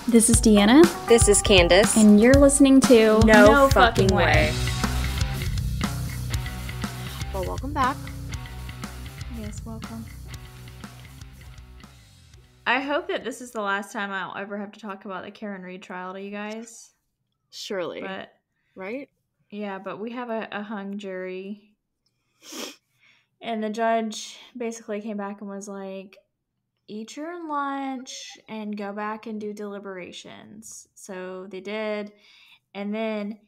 This is Deanna. This is Candice. And you're listening to No Fucking Way. Well, welcome back. Yes, welcome. I hope that this is the last time I'll ever have to talk about the Karen Reed trial to you guys. Surely. But right? Yeah, but we have a hung jury. And the judge basically came back and was like, eat your lunch and go back and do deliberations. So they did. And then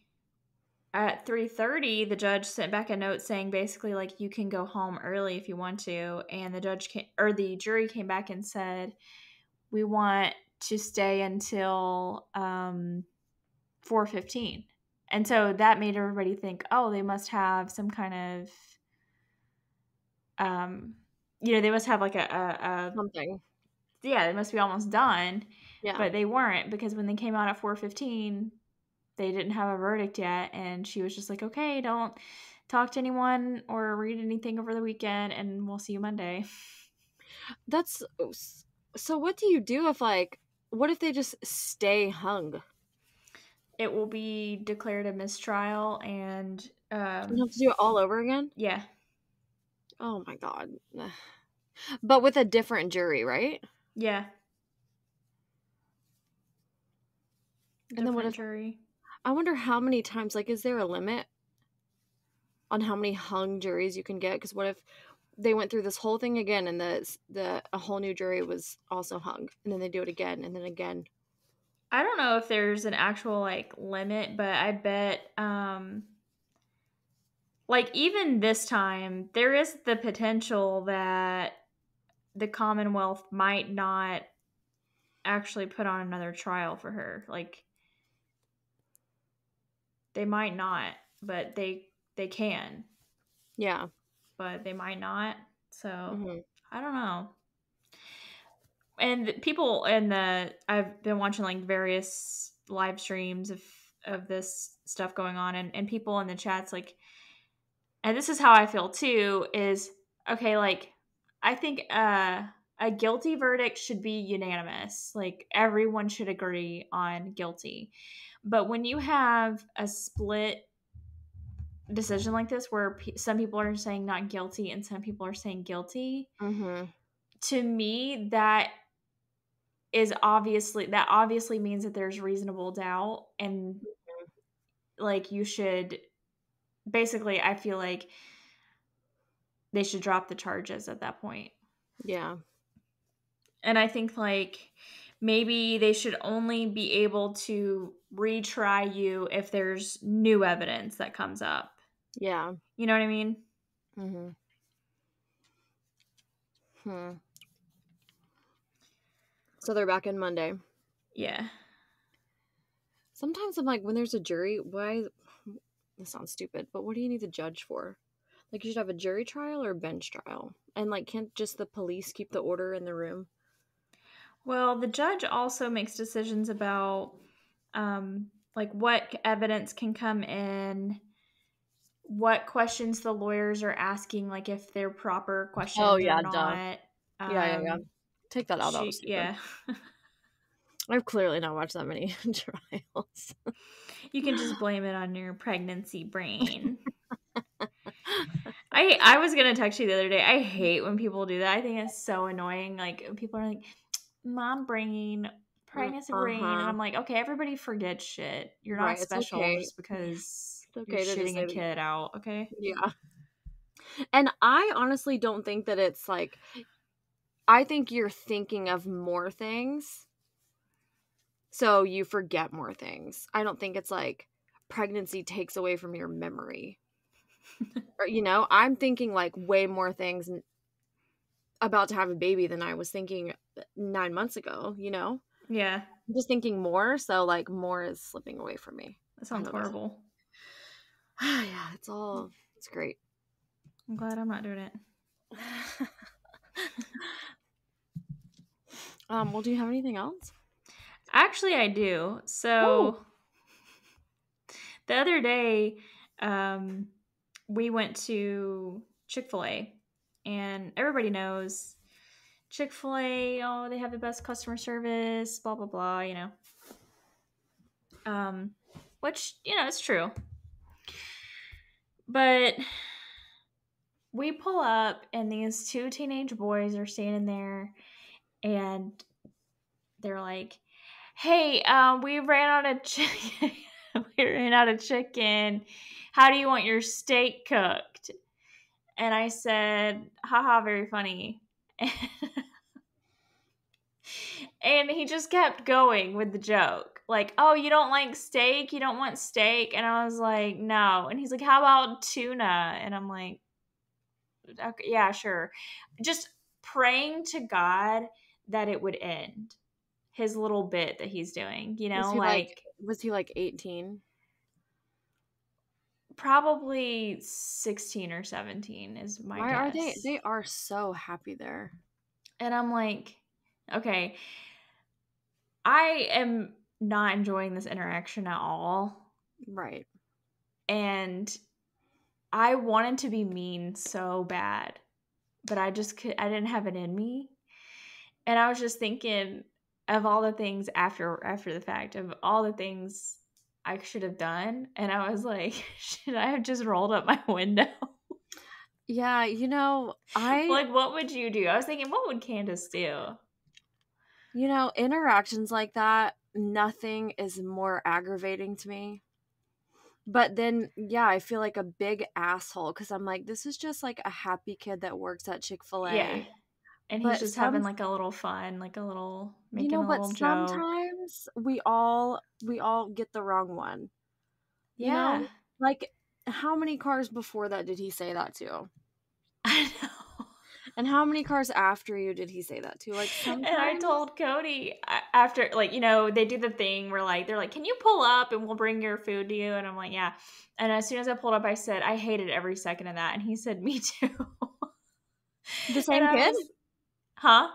at 3:30, the judge sent back a note saying basically like you can go home early if you want to. And the jury came back and said, we want to stay until 4:15. And so that made everybody think, oh, they must have some kind of they must have like a something. Yeah, they must be almost done. Yeah. But they weren't, because when they came out at 4:15, they didn't have a verdict yet. And she was just like, okay, don't talk to anyone or read anything over the weekend, and we'll see you Monday. So what do you do if what if they just stay hung? It will be declared a mistrial, and you have to do it all over again? Yeah. Oh my God. But with a different jury, right? Yeah. And then what if jury? I wonder how many times, is there a limit on how many hung juries you can get? Because what if they went through this whole thing again and a whole new jury was also hung, and then they do it again and then again? I don't know if there's an actual limit, but I bet even this time there is the potential that the Commonwealth might not actually put on another trial for her. They might not, but they can. Yeah. But they might not. So I don't know. And people I've been watching various live streams of this stuff going on, and people in the chats and this is how I feel too, is okay, I think a guilty verdict should be unanimous. Everyone should agree on guilty. But when you have a split decision like this, where some people are saying not guilty and some people are saying guilty, to me that obviously means that there's reasonable doubt, and you should basically, I feel like they should drop the charges at that point. Yeah. And I think maybe they should only be able to retry you if there's new evidence that comes up. Yeah. You know what I mean? So they're back in Monday. Yeah. Sometimes I'm like, when there's a jury, why? This sounds stupid, but what do you need the judge for? You should have a jury trial or a bench trial. And can't just the police keep the order in the room? Well, the judge also makes decisions about what evidence can come in, what questions the lawyers are asking, if they're proper questions or not. Yeah. Take that out. Yeah. I've clearly not watched that many trials. You can just blame it on your pregnancy brain. I was gonna text you the other day. I hate when people do that. I think it's so annoying. People are like, "Mom brain, pregnancy brain," and I'm like, okay, everybody forget shit. You're not special just because you're shitting a kid out. Okay. Yeah. And I honestly don't think that it's I think you're thinking of more things, so you forget more things. I don't think it's pregnancy takes away from your memory. Or, I'm thinking way more things about to have a baby than I was thinking 9 months ago, Yeah. I'm just thinking more, so more is slipping away from me. That sounds horrible. Yeah, it's great. I'm glad I'm not doing it. Well, do you have anything else? Actually, I do. So the other day, we went to Chick-fil-A, and everybody knows Chick-fil-A, oh, they have the best customer service, blah, blah, blah, Which, it's true. But we pull up, and these 2 teenage boys are standing there, and they're like, "Hey, we ran out of chicken. We ran out of chicken. How do you want your steak cooked?" And I said, "Haha, very funny." And he just kept going with the joke. Like, "Oh, you don't like steak? You don't want steak?" And I was like, "No." And he's like, "How about tuna?" And I'm like, "Okay, yeah, sure." Just praying to God that it would end. His little bit that he's doing, Was he like 18? Probably 16 or 17 is my Why are guess. they are so happy there. And I'm like, okay, I am not enjoying this interaction at all. Right. And I wanted to be mean so bad, but I didn't have it in me. And I was just thinking of all the things after the fact, of all the things I should have done. And I was like, should I have just rolled up my window? Yeah, Like, what would you do? I was thinking, what would Candice do? Interactions like that, nothing is more aggravating to me. But then, yeah, I feel like a big asshole because I'm like, this is just like a happy kid that works at Chick-fil-A. Yeah. And he's just having like a little fun, like a little, making a but little joke. sometimes we all get the wrong one. Yeah. Like, how many cars before that did he say that to? I know. And how many cars after you did he say that to? Like, sometimes. And I told Cody after, like, they do the thing where, like, they're like, "Can you pull up and we'll bring your food to you?" And I'm like, "Yeah." And as soon as I pulled up, I said, "I hated every second of that." And he said, "Me too." The same kid? Huh?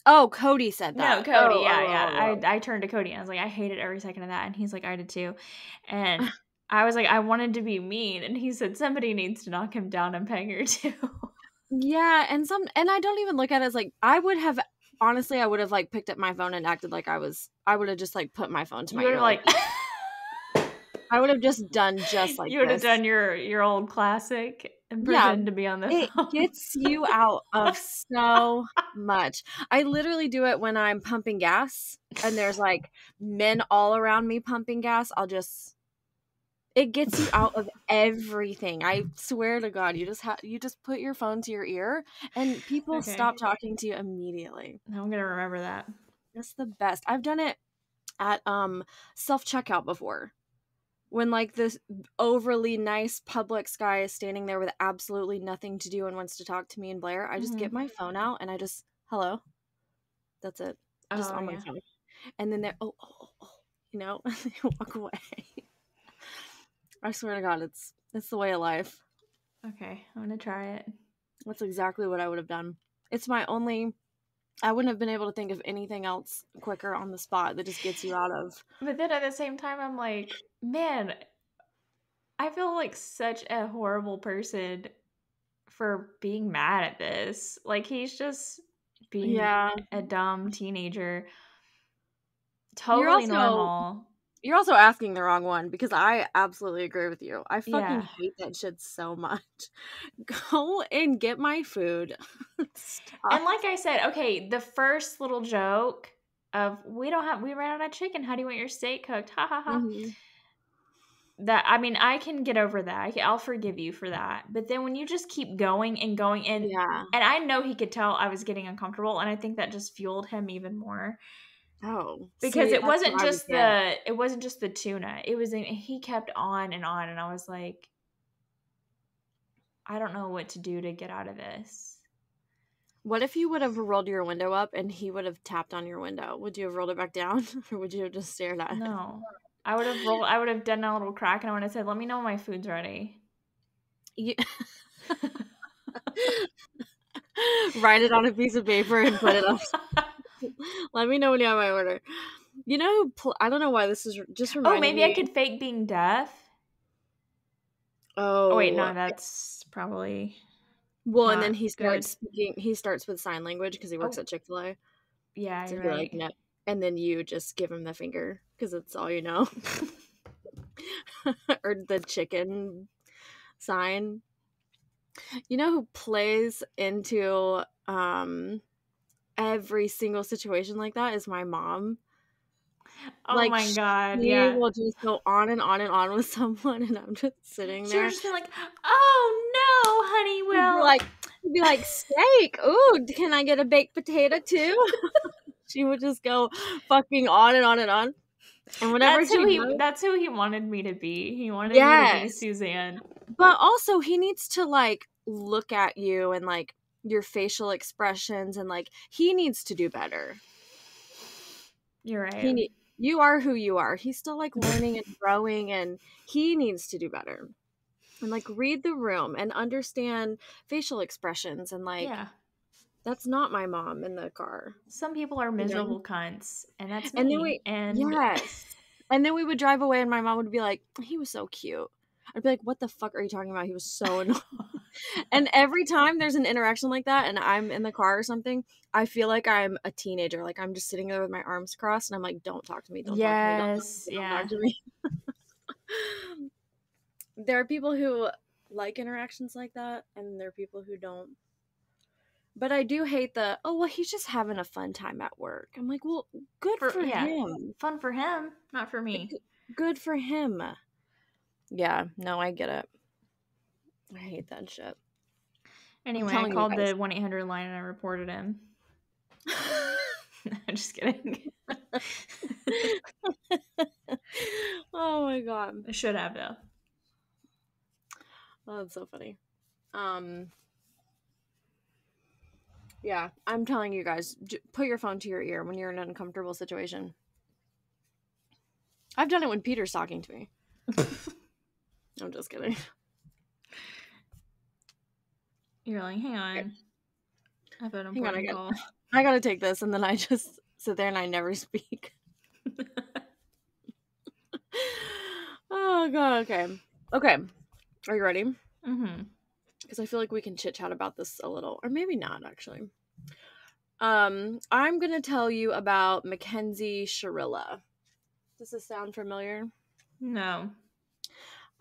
Cody said that. No, Cody. Yeah. I turned to Cody and I was like, "I hated every second of that." And he's like, "I did too." And I was like, "I wanted to be mean." And he said, "Somebody needs to knock him down and peg her too." Yeah, and I don't even look at it as like, I would have like picked up my phone and acted like I would have just like put my phone to my ear. Like I would have just done just like you would have done your old classic and pretend to be on the phone. It gets you out of so much. I literally do it when I'm pumping gas and there's like men all around me pumping gas. It gets you out of everything. I swear to God, you just put your phone to your ear and people stop talking to you immediately. I'm gonna remember that. That's the best. I've done it at self-checkout before. When like this overly nice Publix guy is standing there with absolutely nothing to do and wants to talk to me and Blair, I just get my phone out and I just, hello. That's it. Just on my phone. And then they're, they walk away. I swear to God, it's the way of life. Okay, I'm gonna try it. That's exactly what I would have done. I wouldn't have been able to think of anything else quicker on the spot that just gets you out of. But then at the same time, I'm like, man, I feel like such a horrible person for being mad at this. Like, he's just being a dumb teenager. Totally normal. You're also asking the wrong one because I absolutely agree with you. I fucking hate that shit so much. Go and get my food. And like I said, okay, the first little joke of we ran out of chicken. How do you want your steak cooked? Ha ha ha. Mm-hmm. That, I mean, I can get over that. I'll forgive you for that. But then when you just keep going and going and I know he could tell I was getting uncomfortable, and I think that just fueled him even more. Oh, because it wasn't just the tuna. He kept on, and I was like, I don't know what to do to get out of this. What if you would have rolled your window up and he would have tapped on your window? Would you have rolled it back down, or would you have just stared at it? No, I would have done a little crack, and I would have said, "Let me know when my food's ready." Write it on a piece of paper and put it up. Let me know when you have my order. I don't know why this is just reminding me. Oh, maybe I could fake being deaf. Oh wait, no, that's probably. Well, and then he starts speaking. He starts with sign language because he works at Chick-fil-A. Yeah, so you're right. Like, no, and then you just give him the finger because it's all you know. Or the chicken sign. You know who plays into every single situation like that is my mom. Oh Like, my God, she yeah. will just go on and on and on with someone, and I'm just sitting She there. would just be like, oh no, honey, well. She'd be like, steak. Ooh, can I get a baked potato too? She would just go fucking on and on and on. And whenever That's who he wanted me to be. He wanted me to be yes. Suzanne. But also he needs to like look at you and like your facial expressions, and like he needs to do better. You're right. You are who you are. He's still like learning and growing, and he needs to do better. And like read the room and understand facial expressions, and like that's not my mom in the car. Some people are miserable cunts, and that's me. And then yes. And then we would drive away and my mom would be like, he was so cute. I'd be like, what the fuck are you talking about? He was so annoying. And every time there's an interaction like that and I'm in the car or something, I feel like I'm a teenager. Like I'm just sitting there with my arms crossed and I'm like, don't talk to me. Don't talk to me. There are people who like interactions like that, and there are people who don't. But I do hate he's just having a fun time at work. I'm like, well, good for him. Fun for him, not for me. Good for him. Yeah, no, I get it. I hate that shit. Anyway, I called the 1-800 line and I reported him. I'm just kidding. Oh my God. I should have, though. Oh, that's so funny. Yeah, I'm telling you guys, put your phone to your ear when you're in an uncomfortable situation. I've done it when Peter's talking to me. I'm just kidding. You're like, hang on. Okay. I have an important call. I gotta take this, and then I just sit there and I never speak. Oh God. Okay. Are you ready? Mm-hmm. Because I feel like we can chit chat about this a little, or maybe not actually. I'm gonna tell you about Mackenzie Shirilla. Does this sound familiar? No.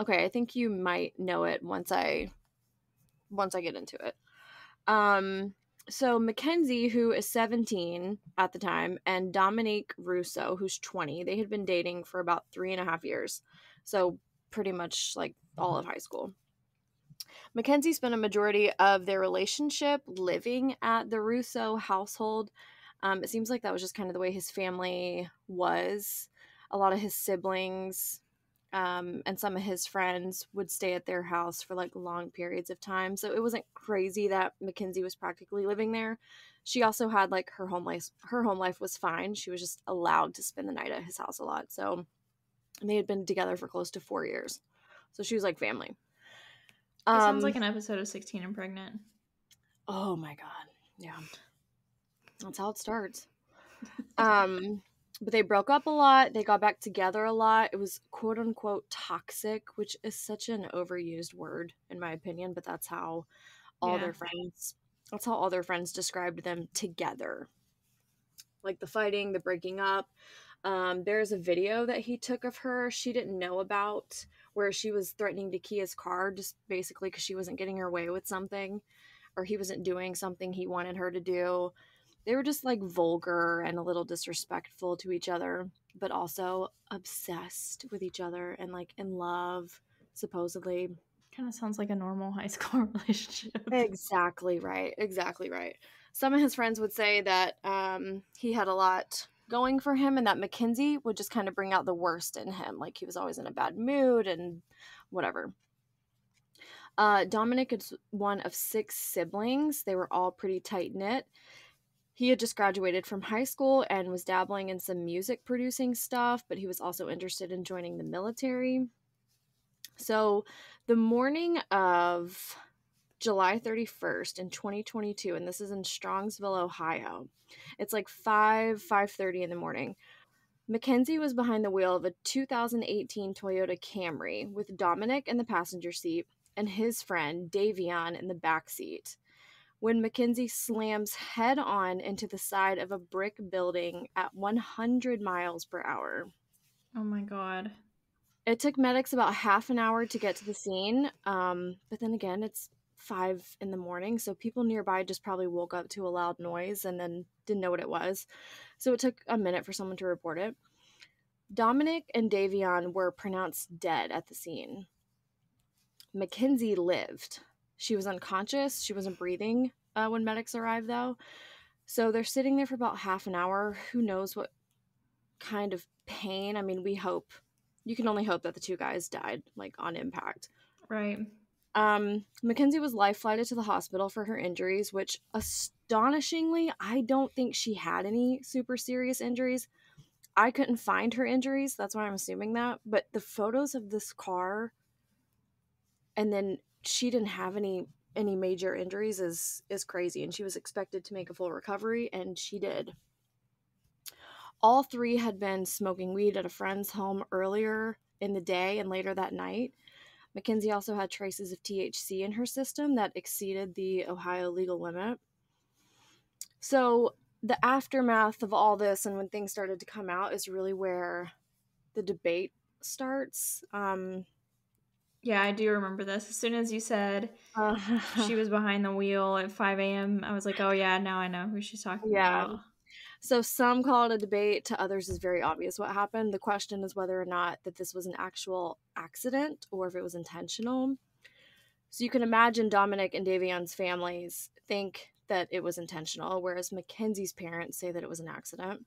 Okay, I think you might know it once I get into it. So Mackenzie, who is 17 at the time, and Dominique Russo, who's 20, they had been dating for about 3.5 years. So pretty much like all of high school. Mackenzie spent a majority of their relationship living at the Russo household. It seems like that was just kind of the way his family was. A lot of his siblings and some of his friends would stay at their house for like long periods of time. So it wasn't crazy that Mackenzie was practically living there. She also had like her home life was fine. She was just allowed to spend the night at his house a lot. So they had been together for close to 4 years. So she was like family. It sounds like an episode of 16 and Pregnant. Oh my God. Yeah. That's how it starts. But they broke up a lot. They got back together a lot. It was quote unquote toxic, which is such an overused word in my opinion, but that's how all their friends described them together. Like the fighting, the breaking up. There's a video that he took of her she didn't know about, where she was threatening to key his car just basically because she wasn't getting her way with something, or he wasn't doing something he wanted her to do. They were just like vulgar and a little disrespectful to each other, but also obsessed with each other and like in love, supposedly. Kind of sounds like a normal high school relationship. Exactly right. Some of his friends would say that he had a lot going for him, and that Mackenzie would just kind of bring out the worst in him. Like he was always in a bad mood and whatever. Dominic is one of 6 siblings. They were all pretty tight-knit. He had just graduated from high school and was dabbling in some music producing stuff, but he was also interested in joining the military. So the morning of July 31st in 2022, and this is in Strongsville, Ohio. It's like 5:30 in the morning. Mackenzie was behind the wheel of a 2018 Toyota Camry with Dominic in the passenger seat and his friend Davion in the back seat. when Mackenzie slams head on into the side of a brick building at 100 miles per hour. Oh my God. It took medics about half an hour to get to the scene, but then again, it's 5 in the morning, so people nearby just probably woke up to a loud noise and then didn't know what it was. So it took a minute for someone to report it. Dominic and Davion were pronounced dead at the scene. Mackenzie lived. She was unconscious. She wasn't breathing when medics arrived, though. So they're sitting there for about half an hour. Who knows what kind of pain? I mean, you can only hope that the two guys died, like, on impact. Right. Mackenzie was life flighted to the hospital for her injuries, which astonishingly, I don't think she had any super serious injuries. I couldn't find her injuries. That's why I'm assuming that. But the photos of this car, and then she didn't have any major injuries is crazy. And she was expected to make a full recovery, and she did. All three had been smoking weed at a friend's home earlier in the day and later that night. Mackenzie also had traces of THC in her system that exceeded the Ohio legal limit. So the aftermath of all this and when things started to come out is really where the debate starts. Yeah, I do remember this. As soon as you said she was behind the wheel at 5 a.m., I was like, oh yeah, now I know who she's talking about. So some call it a debate, to others is very obvious what happened. The question is whether or not that this was an actual accident or if it was intentional. So you can imagine Dominic and Davion's families think that it was intentional, whereas Mackenzie's parents say that it was an accident.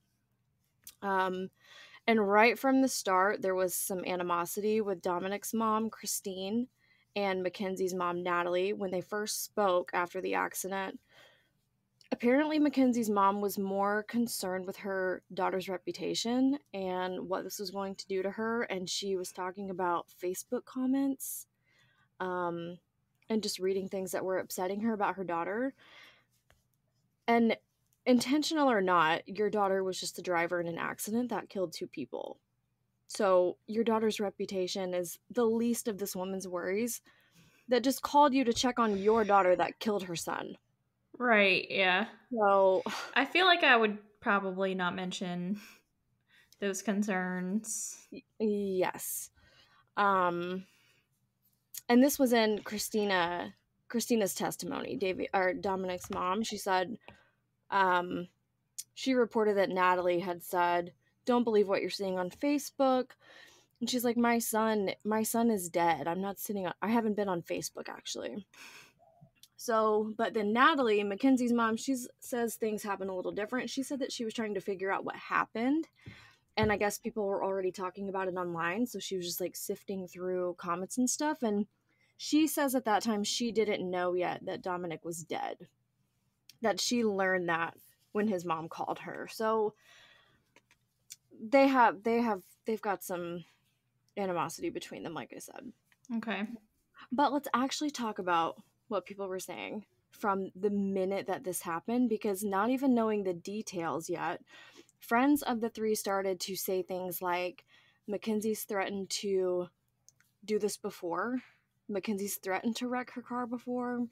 And right from the start, there was some animosity with Dominic's mom, Christine, and Mackenzie's mom, Natalie, when they first spoke after the accident. Apparently, Mackenzie's mom was more concerned with her daughter's reputation and what this was going to do to her, and she was talking about Facebook comments and just reading things that were upsetting her about her daughter. And intentional or not, your daughter was just the driver in an accident that killed 2 people. So your daughter's reputation is the least of this woman's worries, that just called you to check on your daughter that killed her son. Right, yeah. So I feel like I would probably not mention those concerns. yes. And this was in Christina's testimony. Dominic's mom, she said, she reported that Natalie had said, "Don't believe what you're seeing on Facebook." And she's like, my son is dead. I haven't been on Facebook, actually. So, but then Natalie, Mackenzie's mom, she says things happen a little different. She said that she was trying to figure out what happened. And I guess people were already talking about it online. So she was just like sifting through comments and stuff. And she says at that time she didn't know yet that Dominic was dead. That she learned that when his mom called her. So they've got some animosity between them, like I said. Okay. But let's actually talk about what people were saying from the minute that this happened, because not even knowing the details yet, friends of the 3 started to say things like, Mackenzie's threatened to do this before. Mackenzie's threatened to wreck her car before.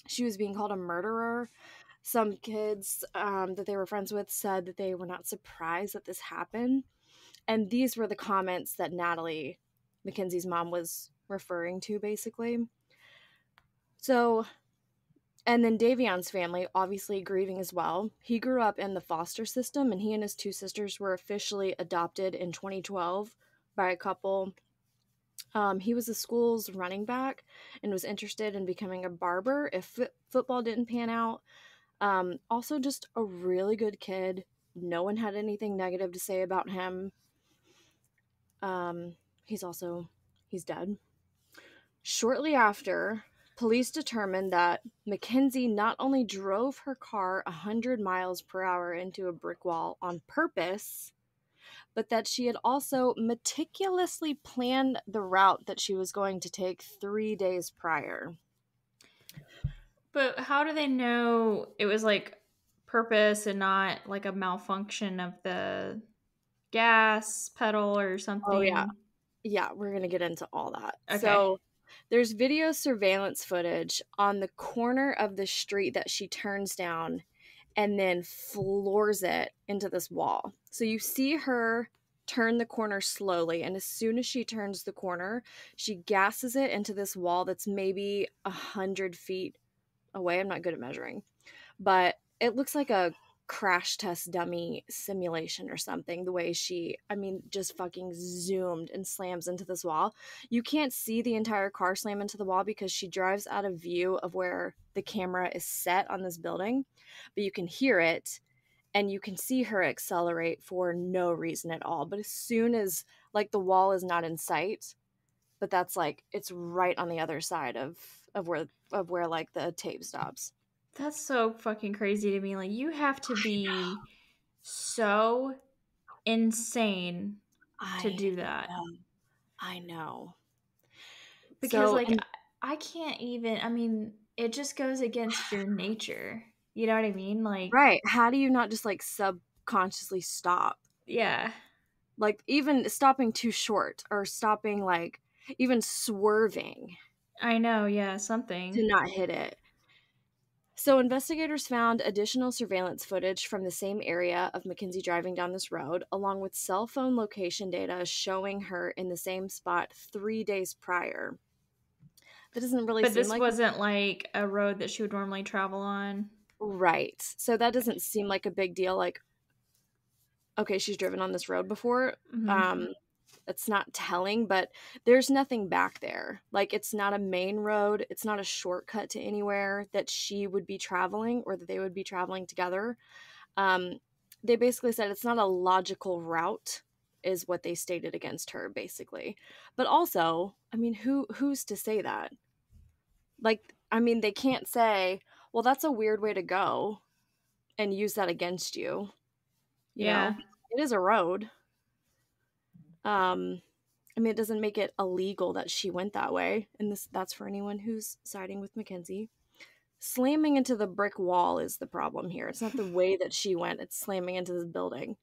She was being called a murderer. Some kids that they were friends with said that they were not surprised that this happened. And these were the comments that Natalie, Mackenzie's mom, was referring to, basically. So, and then Davion's family, obviously grieving as well. He grew up in the foster system, and he and his 2 sisters were officially adopted in 2012 by a couple. He was the school's running back and was interested in becoming a barber if football didn't pan out. Also just a really good kid. No one had anything negative to say about him. He's dead. Shortly after, police determined that Mackenzie not only drove her car 100 miles per hour into a brick wall on purpose, but that she had also meticulously planned the route that she was going to take 3 days prior. But how do they know it was like purpose and not like a malfunction of the gas pedal or something? Oh, yeah, we're going to get into all that. Okay. So There's video surveillance footage on the corner of the street that she turns down and then floors it into this wall. So you see her turn the corner slowly, and as soon as she turns the corner, she gasses it into this wall that's maybe 100 feet away. I'm not good at measuring, but it looks like a crash test dummy simulation or something, the way she, I mean, just fucking zoomed and slams into this wall. You can't see the entire car slam into the wall because she drives out of view of where the camera is set on this building, but you can hear it and you can see her accelerate for no reason at all. But as soon as, like, the wall is not in sight, but that's like, it's right on the other side of where like the tape stops. That's so fucking crazy to me. Like, you have to be so insane to do that. I know. Because, like, I can't even, I mean, it just goes against your nature. You know what I mean? Like, right. How do you not just, like, subconsciously stop? yeah. Like, even stopping too short or stopping, like, even swerving. I know, yeah, something. To not hit it. So investigators found additional surveillance footage from the same area of Mackenzie driving down this road, along with cell phone location data showing her in the same spot 3 days prior. That doesn't really But seem this like wasn't like a road that she would normally travel on. right. So that doesn't seem like a big deal. Like, okay, she's driven on this road before. Mm-hmm. It's not telling, but there's nothing back there. Like, it's not a main road. It's not a shortcut to anywhere that she would be traveling or that they would be traveling together. They basically said it's not a logical route is what they stated against her, basically. But also, I mean, who's to say that? Like, I mean, they can't say, well, that's a weird way to go and use that against you. You Yeah. know, it is a road. I mean, it doesn't make it illegal that she went that way. And that's for anyone who's siding with Mackenzie. Slamming into the brick wall is the problem here. It's not the way that she went, it's slamming into this building.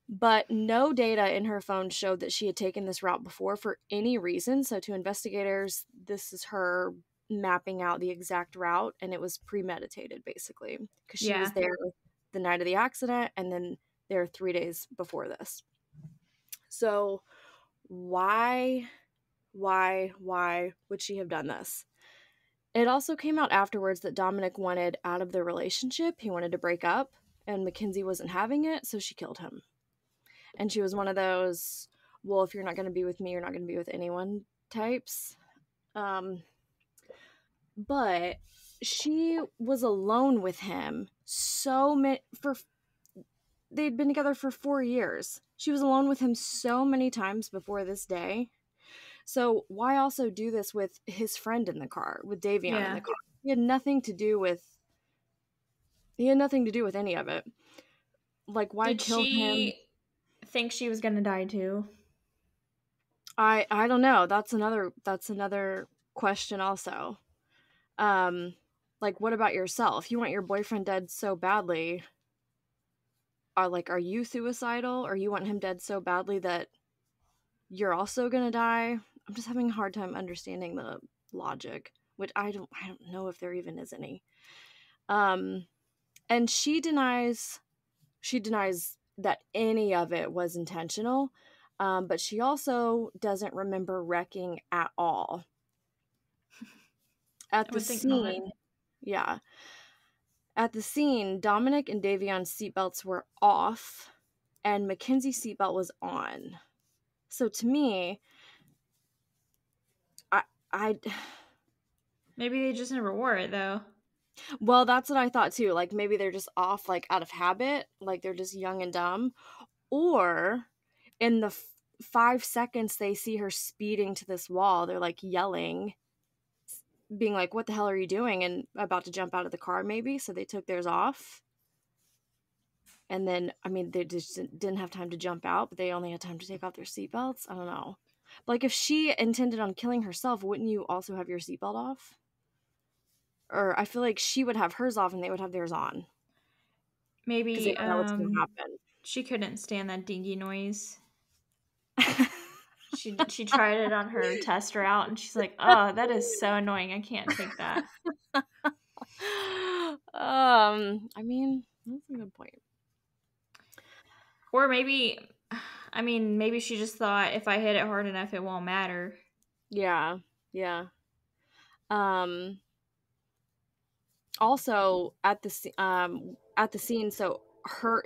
But no data in her phone showed that she had taken this route before for any reason. So to investigators, this is her mapping out the exact route, and it was premeditated, basically, because she was there the night of the accident and then there 3 days before this. So why would she have done this? It also came out afterwards that Dominic wanted out of the relationship. He wanted to break up, and Mackenzie wasn't having it, so she killed him. And she was one of those, well, if you're not going to be with me, you're not going to be with anyone types. But she was alone with him they'd been together for 4 years. She was alone with him so many times before this day. So why also do this with his friend in the car, with Davion in the car? He had nothing to do with any of it. Like, why kill him? Did she think she was gonna die too? I don't know. That's another question also. Like, what about yourself? You want your boyfriend dead so badly. Are you suicidal, or you want him dead so badly that you're also gonna die? I'm just having a hard time understanding the logic, which I don't know if there even is any. And she denies that any of it was intentional, but she also doesn't remember wrecking at all. At the scene, yeah. At the scene, Dominic and Davion's seatbelts were off, and Mackenzie's seatbelt was on. So to me, I maybe they just never wore it though. Well, that's what I thought too. Like, maybe they're just off, like, out of habit, like they're just young and dumb, or in the 5 seconds they see her speeding to this wall, they're like yelling, being like, "What the hell are you doing?" and about to jump out of the car, maybe. So they took theirs off. And then, I mean, they just didn't have time to jump out, but they only had time to take off their seatbelts. I don't know. But, like, if she intended on killing herself, wouldn't you also have your seatbelt off? Or I feel like she would have hers off and they would have theirs on. Maybe they know what's gonna happen. She couldn't stand that dingy noise. She tried it on her test route, and she's like, "Oh, that is so annoying. I can't take that." I mean, that's a good point. Or maybe, I mean, maybe she just thought if I hit it hard enough, it won't matter. Yeah, yeah. Also at the scene, so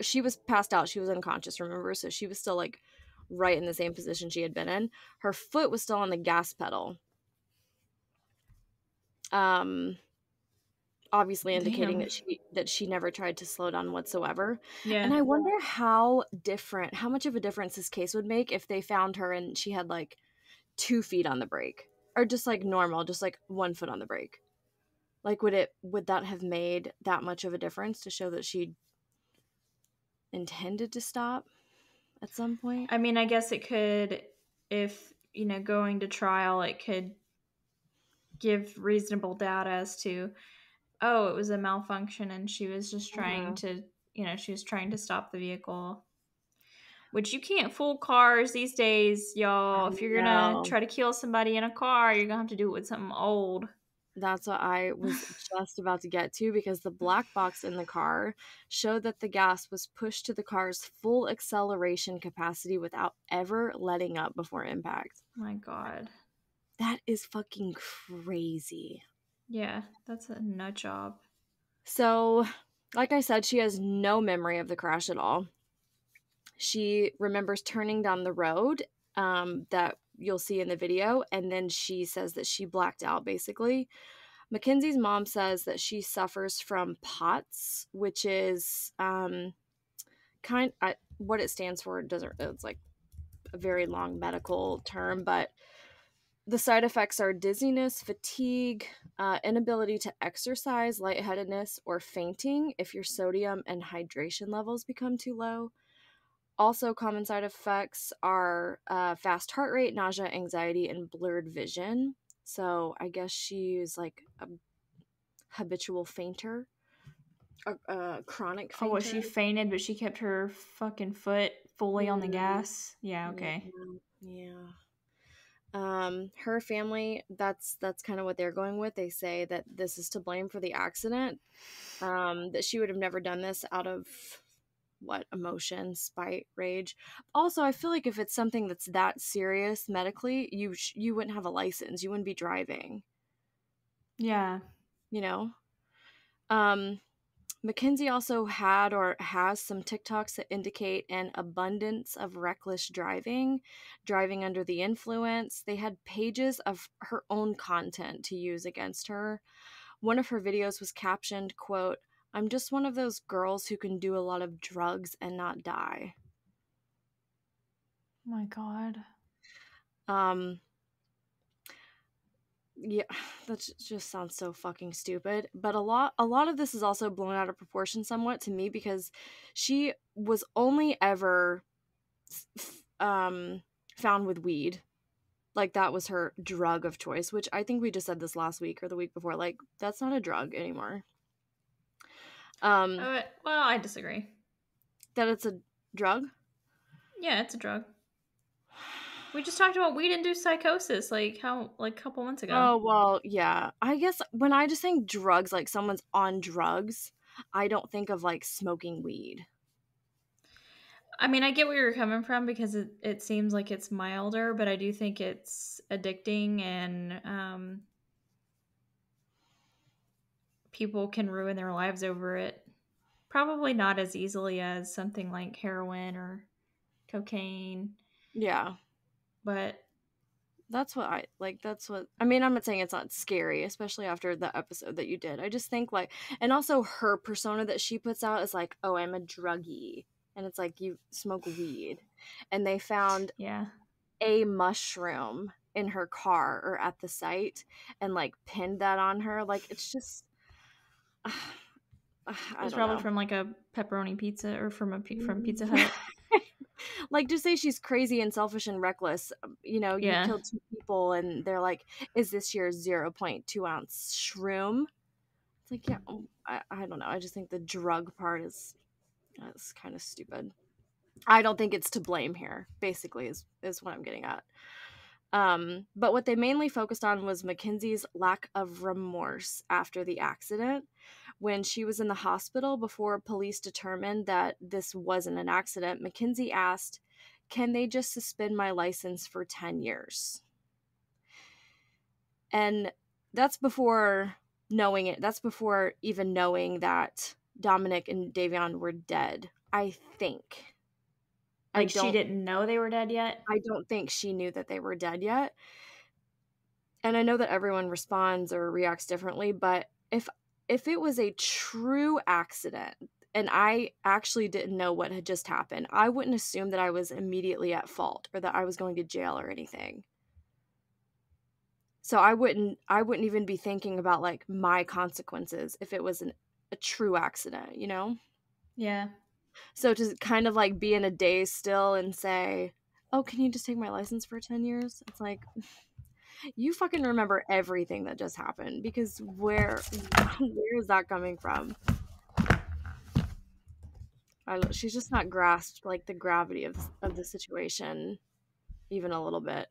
she was passed out, she was unconscious, remember? So she was still like right in the same position she had been in. Her foot was still on the gas pedal. Obviously indicating Damn. that she never tried to slow down whatsoever. Yeah. And I wonder how much of a difference this case would make if they found her and she had like 2 feet on the brake, or just like normal, just like 1 foot on the brake. Like would that have made that much of a difference to show that she intended to stop at some point? I mean, I guess it could, if, going to trial, it could give reasonable doubt as to, oh, it was a malfunction and she was just trying to, she was trying to stop the vehicle. Which you can't fool cars these days, y'all. If you're gonna try to kill somebody in a car, you're gonna have to do it with something old. That's what I was just about to get to, because the black box in the car showed that the gas was pushed to the car's full acceleration capacity without ever letting up before impact. My God. That is fucking crazy. Yeah, that's a nut job. So, like I said, she has no memory of the crash at all. She remembers turning down the road that you'll see in the video, and then she says that she blacked out, basically. Mackenzie's mom says that she suffers from POTS, which is what it stands for. It's like a very long medical term, but the side effects are dizziness, fatigue, inability to exercise, lightheadedness, or fainting if your sodium and hydration levels become too low. Also, common side effects are fast heart rate, nausea, anxiety, and blurred vision. So I guess she's like a habitual fainter, a chronic fainter. Oh, well, she fainted, but she kept her fucking foot fully on the gas. Yeah, okay. Yeah. Her family, that's kind of what they're going with. They say that this is to blame for the accident. That she would have never done this out of emotion, spite, rage. Also, I feel like if it's something that's that serious medically, you wouldn't have a license. You wouldn't be driving. Yeah. Mackenzie also had or has some TikToks that indicate an abundance of reckless driving under the influence. They had pages of her own content to use against her. One of her videos was captioned, quote, "I'm just one of those girls who can do a lot of drugs and not die." Oh my God. Yeah, that just sounds so fucking stupid. But a lot of this is also blown out of proportion somewhat to me, because she was only ever found with weed. Like, that was her drug of choice, which I think we just said this last week or the week before. Like, that's not a drug anymore. Well, I disagree. That it's a drug? Yeah, it's a drug. We just talked about weed-induced psychosis a couple months ago. Oh, well, yeah. I guess when I just think drugs, like someone's on drugs, I don't think of like smoking weed. I mean, I get where you're coming from, because it seems like it's milder, but I do think it's addicting, and people can ruin their lives over it. Probably not as easily as something like heroin or cocaine. Yeah. But that's what I mean, I'm not saying it's not scary, especially after the episode that you did. I just think like, and also her persona that she puts out is like, oh, I'm a druggie. And it's like, you smoke weed. And they found a mushroom in her car or at the site and like pinned that on her. Like, it's just, it was probably from like a pepperoni pizza or from Pizza Hut. Like, just say she's crazy and selfish and reckless. You killed 2 people, and they're like, is this your 0.2 ounce shroom? It's like, yeah, I don't know. I just think the drug part is kind of stupid. I don't think it's to blame here, basically, is what I'm getting at. But what they mainly focused on was Mackenzie's lack of remorse after the accident. When she was in the hospital before police determined that this wasn't an accident, Mackenzie asked, "Can they just suspend my license for 10 years?" And that's before knowing it. That's before even knowing that Dominic and Davion were dead, I think. Like, she didn't know they were dead yet? I don't think she knew that they were dead yet. And I know that everyone responds or reacts differently, but if it was a true accident and I actually didn't know what had just happened, I wouldn't assume that I was immediately at fault or that I was going to jail or anything. So I wouldn't even be thinking about like my consequences if it was a true accident, you know? Yeah. So to kind of like be in a daze still and say, "Oh, can you just take my license for 10 years?" It's like, you fucking remember everything that just happened, because where is that coming from? She's just not grasped like the gravity of the situation even a little bit.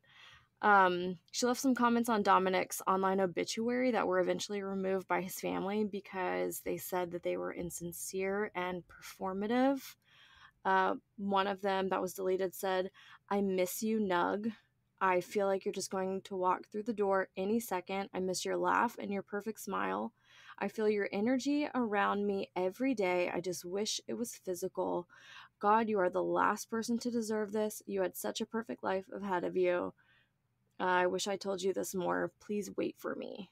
She left some comments on Dominic's online obituary that were eventually removed by his family because they said that they were insincere and performative. One of them that was deleted said, "I miss you, Nug. I feel like you're just going to walk through the door any second. I miss your laugh and your perfect smile. I feel your energy around me every day. I just wish it was physical. God, you are the last person to deserve this. You had such a perfect life ahead of you. I wish I told you this more. Please wait for me."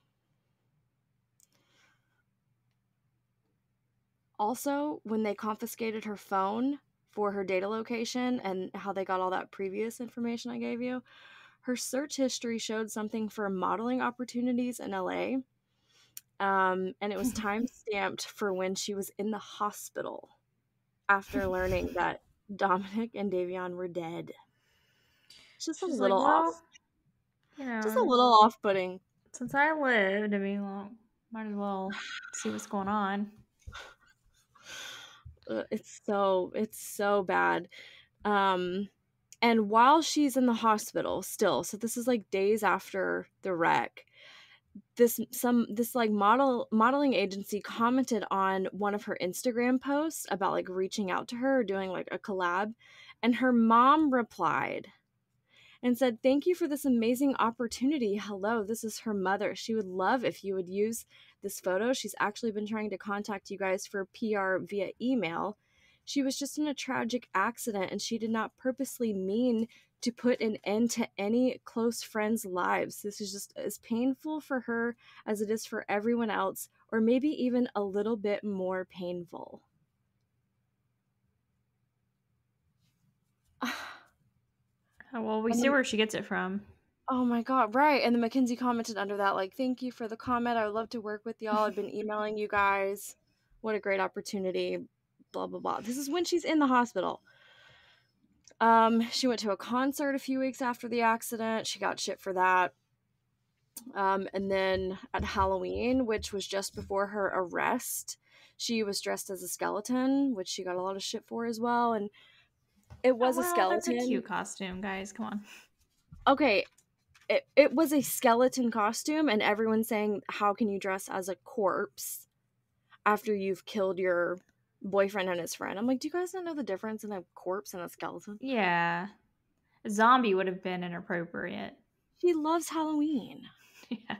Also, when they confiscated her phone for her data location and how they got all that previous information I gave you, her search history showed something for modeling opportunities in LA. And it was time stamped for when she was in the hospital after learning that Dominic and Davion were dead. It's just She's a little like, well, off. you know, Just a little off-putting. since I lived, I mean, well, might as well see what's going on. It's so bad. And while she's in the hospital still, so this is like days after the wreck, this like modeling agency commented on one of her Instagram posts about like reaching out to her or doing like a collab, and her mom replied and said, "Thank you for this amazing opportunity. Hello, this is her mother. She would love if you would use this photo. She's actually been trying to contact you guys for PR via email. She was just in a tragic accident and she did not purposely mean to put an end to any close friends' lives. This is just as painful for her as it is for everyone else, or maybe even a little bit more painful." Oh, well, we see where she gets it from. Oh my God, right. And then Mackenzie commented under that, like, "Thank you for the comment. I would love to work with y'all. I've been emailing you guys. What a great opportunity. Blah, blah, blah." This is when she's in the hospital. She went to a concert a few weeks after the accident. She got shit for that. And then at Halloween, which was just before her arrest, she was dressed as a skeleton, which she got a lot of shit for as well. And it was a skeleton. That's a cute costume, guys. Come on. Okay, it was a skeleton costume, and everyone's saying, "How can you dress as a corpse after you've killed your boyfriend and his friend?" I'm like, do you guys not know the difference in a corpse and a skeleton? Yeah. A zombie would have been inappropriate. She loves Halloween. Yeah.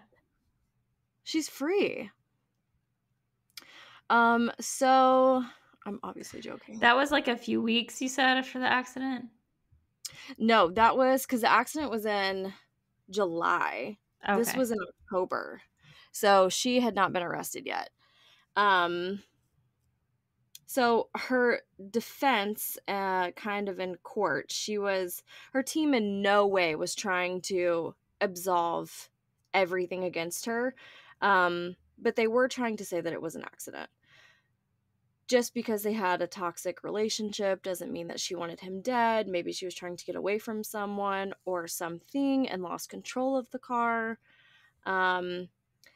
She's free. So I'm obviously joking. That was like a few weeks, you said, after the accident? No, that was because the accident was in July. Okay. This was in October. So she had not been arrested yet. So her defense, kind of in court, her team in no way was trying to absolve everything against her. But they were trying to say that it was an accident. Just because they had a toxic relationship doesn't mean that she wanted him dead. Maybe she was trying to get away from someone or something and lost control of the car.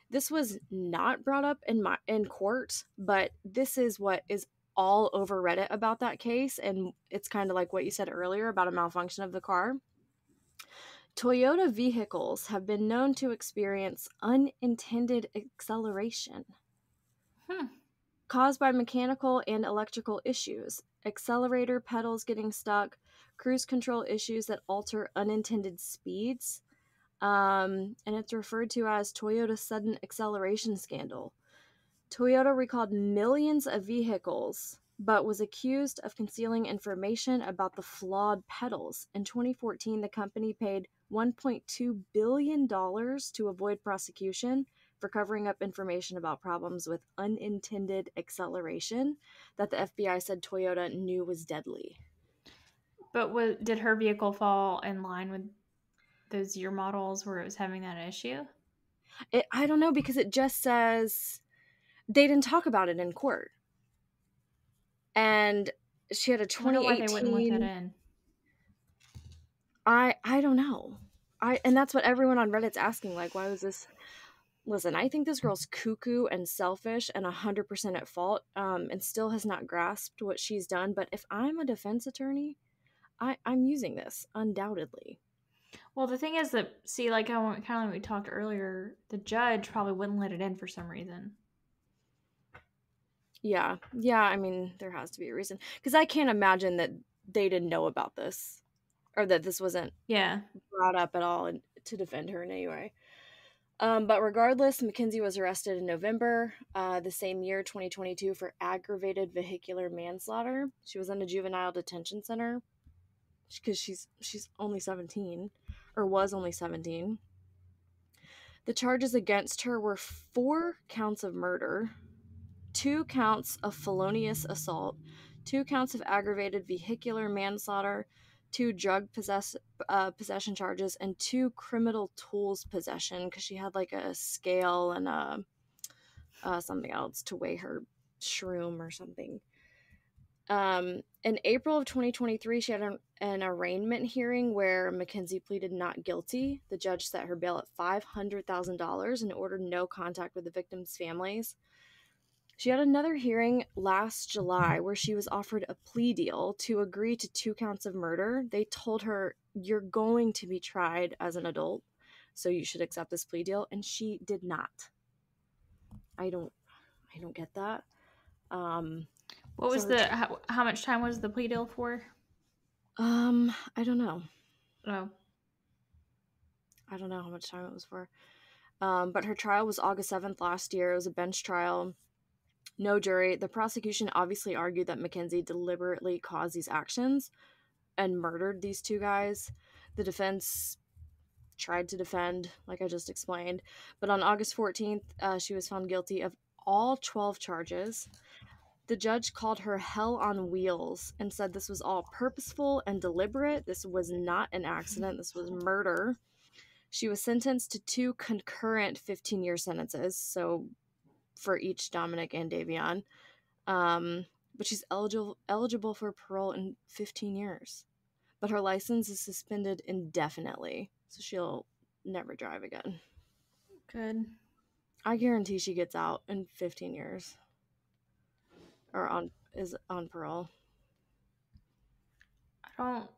This was not brought up in court, but this is what is all over Reddit about that case, and it's kind of like what you said earlier about a malfunction of the car. Toyota vehicles have been known to experience unintended acceleration caused by mechanical and electrical issues, accelerator pedals getting stuck, cruise control issues that alter unintended speeds, and it's referred to as Toyota's sudden acceleration scandal. Toyota recalled millions of vehicles, but was accused of concealing information about the flawed pedals. In 2014, the company paid $1.2 billion to avoid prosecution for covering up information about problems with unintended acceleration that the FBI said Toyota knew was deadly. But did her vehicle fall in line with those year models where it was having that issue? I don't know, because it just says they didn't talk about it in court. And she had a 2018. I wonder why they wouldn't let that in. I don't know. And that's what everyone on Reddit's asking, like, why was this? Listen, I think this girl's cuckoo and selfish and 100% at fault, and still has not grasped what she's done. But if I'm a defense attorney, I'm using this, undoubtedly. Well, the thing is that, see, like kind of like we talked earlier, the judge probably wouldn't let it in for some reason. Yeah, I mean, there has to be a reason. Because I can't imagine that they didn't know about this, or that this wasn't brought up at all to defend her in any way. But regardless, Mackenzie was arrested in November the same year, 2022, for aggravated vehicular manslaughter. She was in a juvenile detention center because she's only 17, or was only 17. The charges against her were 4 counts of murder, 2 counts of felonious assault, 2 counts of aggravated vehicular manslaughter, 2 drug possession charges, and 2 criminal tools possession, because she had like a scale and something else to weigh her shroom or something. In April of 2023, she had an arraignment hearing where Mackenzie pleaded not guilty. The judge set her bail at $500,000 and ordered no contact with the victims' families. She had another hearing last July where she was offered a plea deal to agree to 2 counts of murder. They told her, you're going to be tried as an adult, so you should accept this plea deal, and she did not. I don't get that. What was how much time was the plea deal for? I don't know. Oh. I don't know how much time it was for. But her trial was August 7th last year. It was a bench trial. No jury. The prosecution obviously argued that Mackenzie deliberately caused these actions and murdered these 2 guys. The defense tried to defend, like I just explained. But on August 14th, she was found guilty of all 12 charges. The judge called her hell on wheels and said this was all purposeful and deliberate. This was not an accident. This was murder. She was sentenced to 2 concurrent 15-year sentences, so for each Dominic and Davion. But she's eligible for parole in 15 years. But her license is suspended indefinitely, so she'll never drive again. Good. I guarantee she gets out in 15 years. Or is on parole. I don't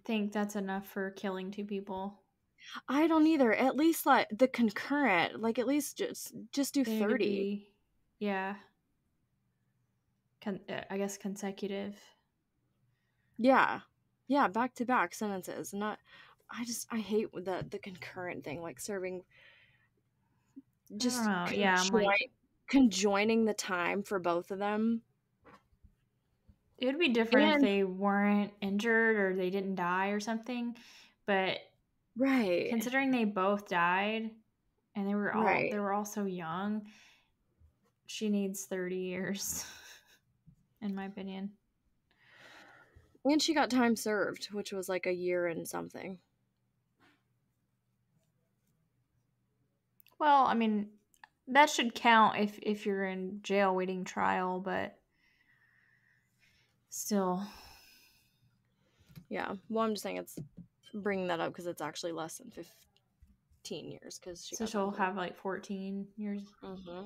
think that's enough for killing 2 people. I don't either. At least like the concurrent, like at least just do 30. Yeah. I guess consecutive. Yeah, back to back sentences. I hate the concurrent thing, like serving. Just conjoining the time for both of them. It would be different if they weren't injured or they didn't die or something, but right, considering they both died and they were all so young, she needs 30 years in my opinion. And she got time served, which was like a year and something. Well, I mean, that should count if you're in jail waiting trial, but still. Yeah. Well, I'm just saying it's bringing that up because it's actually less than 15 years. So she'll have like 14 years. Mm-hmm.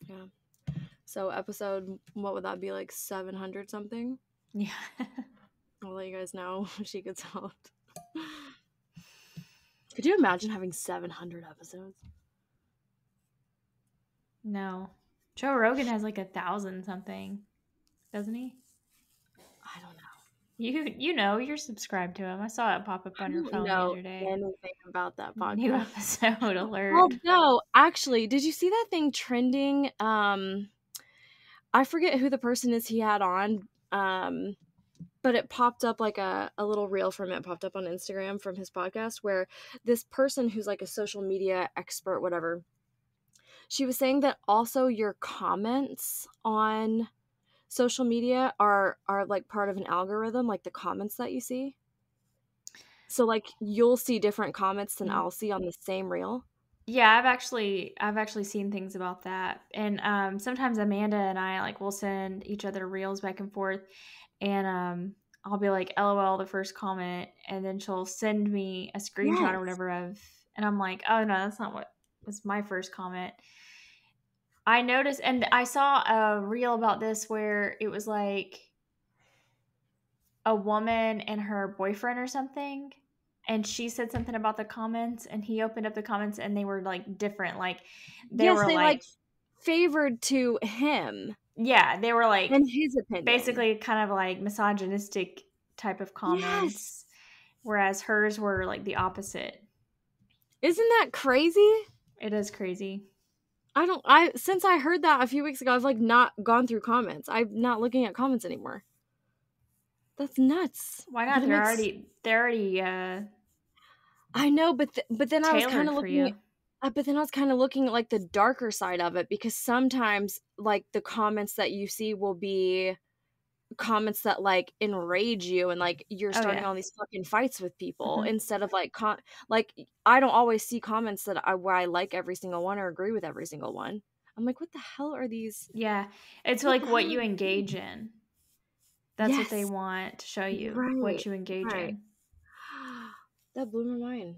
Yeah. So episode, what would that be, like 700 something? Yeah. I'll let you guys know when she gets out. Could you imagine having 700 episodes? No. Joe Rogan has like 1,000 something, doesn't he? I don't know. You know, you're subscribed to him. I saw it pop up on your phone the know other day. anything about that podcast. New episode alert. Although, actually, did you see that thing trending? I forget who the person is he had on, but it popped up like a little reel from it popped up on Instagram from his podcast, where this person who's like a social media expert, whatever, she was saying that also your comments on social media are like part of an algorithm, like the comments that you see. So like you'll see different comments than I'll see on the same reel. Yeah, I've actually seen things about that. And sometimes Amanda and I like will send each other reels back and forth, and I'll be like LOL the first comment, and then she'll send me a screenshot or whatever of, and I'm like, "Oh no, that's not what was my first comment." I noticed, and I saw a reel about this where it was like a woman and her boyfriend or something, and she said something about the comments, and he opened up the comments and they were like different, like they were like favored to him. Yeah, they were like, in his opinion, basically kind of like misogynistic type of comments, whereas hers were like the opposite. Isn't that crazy? It is crazy. Since I heard that a few weeks ago, I've like not gone through comments. I'm not looking at comments anymore. That's nuts. Why not? They're already I know, but then I was kind of looking but then I was kind of looking at like the darker side of it, because sometimes like the comments that you see will be comments that like enrage you, and like you're starting all these fucking fights with people, instead of like like I don't always see comments where I like every single one or agree with every single one. I'm like, what the hell are these? Yeah, it's like what you engage in. That's what they want to show you, what you engage in. That blew my mind.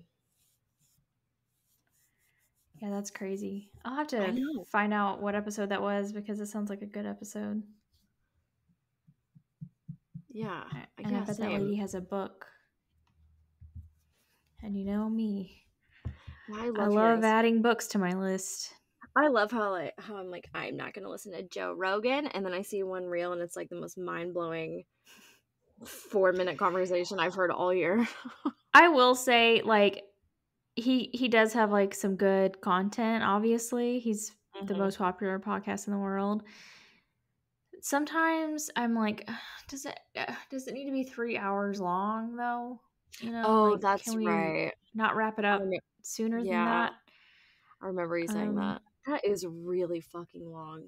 Yeah, that's crazy. I'll have to find out what episode that was, because it sounds like a good episode. Yeah, I bet that lady has a book. And you know me. I love adding books to my list. I love how I'm like, I'm not going to listen to Joe Rogan, and then I see one reel and it's like the most mind-blowing 4-minute conversation I've heard all year. I will say, like, he does have like some good content, obviously. He's the most popular podcast in the world. Sometimes I'm like, does it need to be 3 hours long though? You know, like, that's can we right. not wrap it up sooner than that? I remember you saying that. That is really fucking long.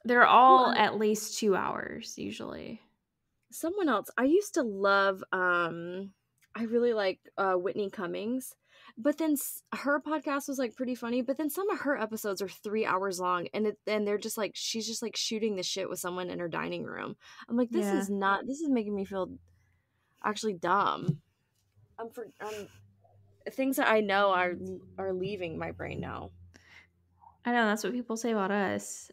They're all at least 2 hours usually. Someone else, I used to love, I really like Whitney Cummings, but then her podcast was like pretty funny, but then some of her episodes are 3 hours long, and they're just like, she's just like shooting the shit with someone in her dining room. I'm like, this is making me feel actually dumb. Things that I know are leaving my brain now. I know, that's what people say about us.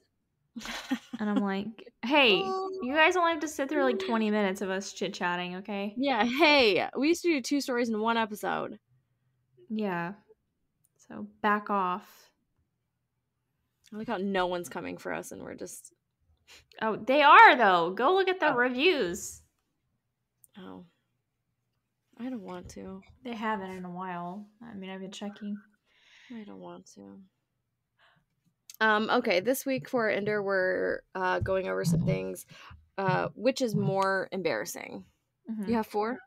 And I'm like, hey, you guys only have to sit through like 20 minutes of us chit-chatting, okay? Yeah, hey, we used to do 2 stories in 1 episode. Yeah. So back off. I like how no one's coming for us and we're just... Oh, they are though. Go look at the reviews. Oh. I don't want to. They haven't in a while. I mean, I've been checking. I don't want to. Okay, this week for our Ender, we're going over some things. Which is more embarrassing? You have 4?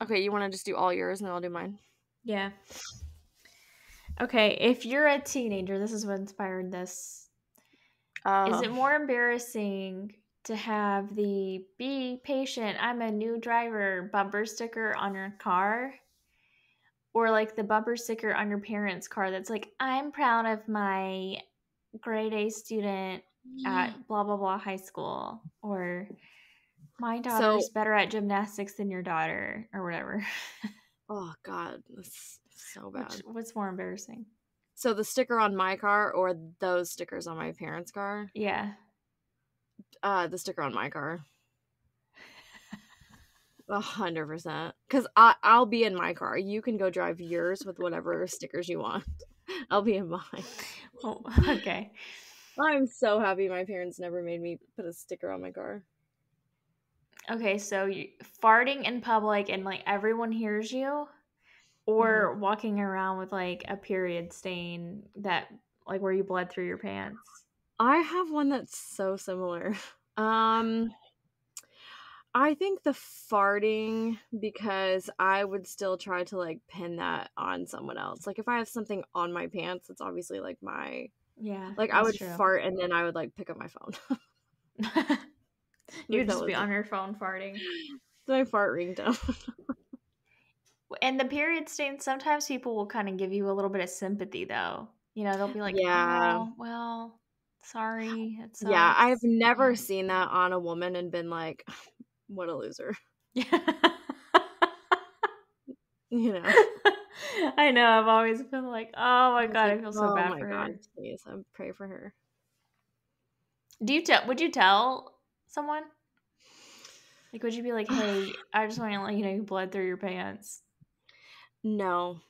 Okay, you want to just do all yours and then I'll do mine? Yeah. Okay, if you're a teenager, this is what inspired this. Is it more embarrassing to have the "Be patient, I'm a new driver" bumper sticker on your car? Or like the bumper sticker on your parents' car that's like, "I'm proud of my grade A student at blah, blah, blah high school." Or, "My daughter's better at gymnastics than your daughter," or whatever. Oh, God. That's so bad. What's more embarrassing? So the sticker on my car or those stickers on my parents' car? Yeah. The sticker on my car. 100%. Because I'll be in my car. You can go drive yours with whatever stickers you want. I'll be in mine. Oh, okay. I'm so happy my parents never made me put a sticker on my car. Okay, so you farting in public and like everyone hears you, or walking around with like a period stain that like where you bled through your pants. I have one that's so similar. I think the farting, because I would still try to like pin that on someone else. Like if I have something on my pants, it's obviously like my, Yeah, like I that's would true. fart and then I would like pick up my phone. You'd just be on your phone farting. It's my fart ringtone. And the period stain, sometimes people will kind of give you a little bit of sympathy though. You know, they'll be like, Yeah. oh, well, sorry, it sucks. Yeah, I've never seen that on a woman and been like, what a loser. Yeah. You know? I know, I've always been like, oh my God, Like, I feel so bad for God, her. please, I pray for her. Would you tell someone? Like, would you be like, hey, I just want to let you know you bled through your pants? No,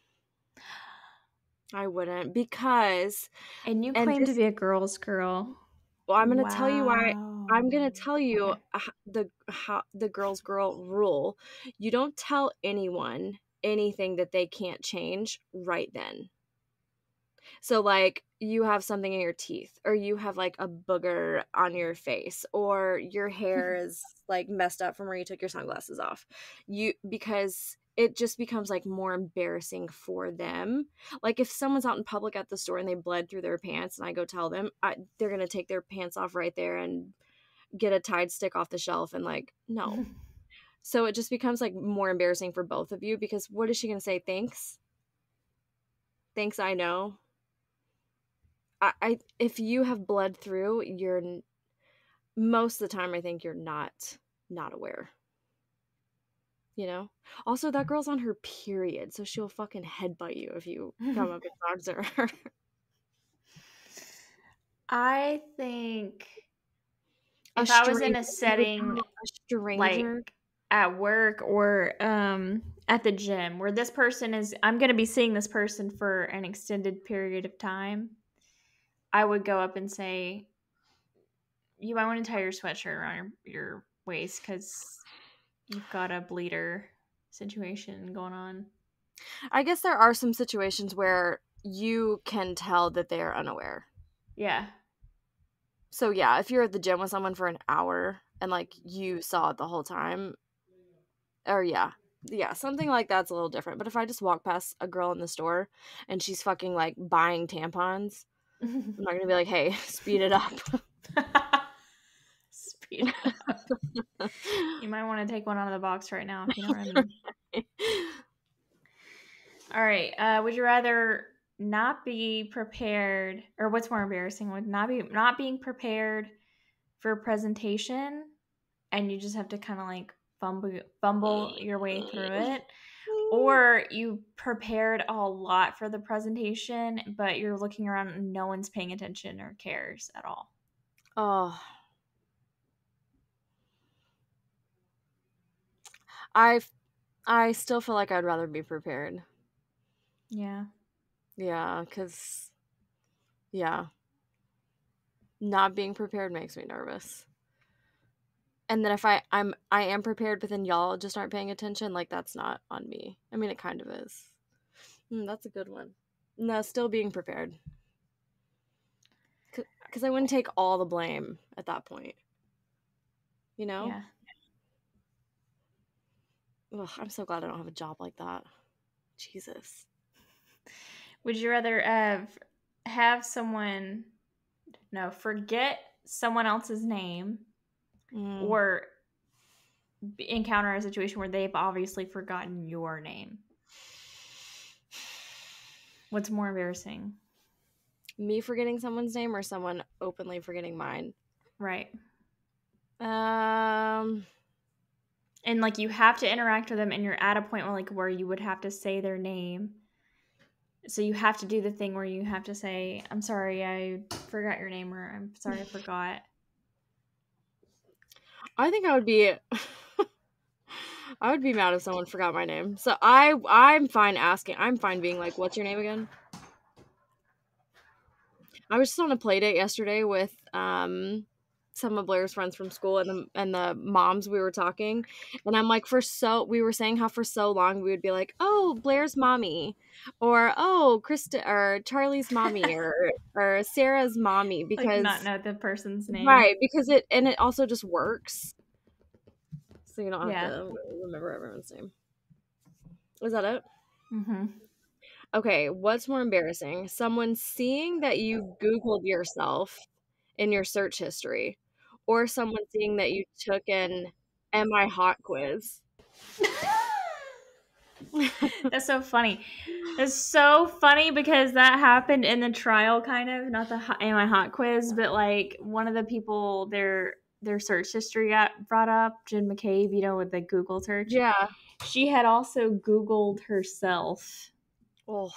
I wouldn't, because And you claim to be a girl's girl. well, I'm gonna tell you why. Wow. I'm gonna tell you Okay. the girl's girl rule. You don't tell anyone anything that they can't change right then. So like you have something in your teeth, or you have like a booger on your face, or your hair is like messed up from where you took your sunglasses off. Because it just becomes like more embarrassing for them. Like if someone's out in public at the store and they bled through their pants and I go tell them, they're going to take their pants off right there and get a Tide stick off the shelf and like, no. So it just becomes like more embarrassing for both of you, because what is she going to say? Thanks, I know. I if you have bled through, you're most of the time I think you're not aware. You know? Also, that girl's on her period, so she'll fucking headbutt you if you come up and talk to her. I think if I was in a setting a stranger, like at work or at the gym where this person is, I'm going to be seeing this person for an extended period of time, I would go up and say, you might want to tie your sweatshirt around your waist because you've got a bleeder situation going on. I guess there are some situations where you can tell that they are unaware. Yeah. So yeah, if you're at the gym with someone for an hour and like you saw it the whole time, or yeah, something like that's a little different. But if I just walk past a girl in the store and she's fucking like buying tampons, I'm not gonna be like, hey, speed it up. Speed it up. You might want to take one out of the box right now, if you know what I mean. All right. Would you rather not be prepared, or what's more embarrassing? Would not being prepared for a presentation, and you just have to kind of like fumble your way through it, or you prepared a lot for the presentation, but you're looking around and no one's paying attention or cares at all? Oh, I still feel like I'd rather be prepared. Yeah. Yeah, because not being prepared makes me nervous. And then if I am prepared, but then y'all just aren't paying attention, like that's not on me. I mean, it kind of is. That's a good one. No, still being prepared. Because I wouldn't take all the blame at that point. You know? Yeah. Ugh, I'm so glad I don't have a job like that. Jesus. Would you rather have someone forget someone else's name, or encounter a situation where they've obviously forgotten your name? What's more embarrassing? Me forgetting someone's name or someone openly forgetting mine? Right. And like you have to interact with them and you're at a point where you would have to say their name. So you have to do the thing where you have to say, I'm sorry, I forgot your name, or I'm sorry, I forgot. I think I would be mad if someone forgot my name. So I'm fine asking. I'm fine being like, what's your name again? I was just on a play date yesterday with some of Blair's friends from school, and the moms. We were talking, and I'm like, we were saying how for so long we would be like, oh, Blair's mommy, or oh, Krista, or Charlie's mommy, or Sarah's mommy, because like not know the person's name, right? Because it also just works, so you don't have to remember everyone's name. Was that it? Mm-hmm. Okay, what's more embarrassing? Someone seeing that you Googled yourself in your search history, or someone seeing that you took an Am I Hot quiz? That's so funny. It's so funny because that happened in the trial, kind of, not the Am I Hot quiz, but like one of the people, their search history got brought up, Jen McCabe, you know, with the Google search. Yeah. She had also Googled herself. Oh.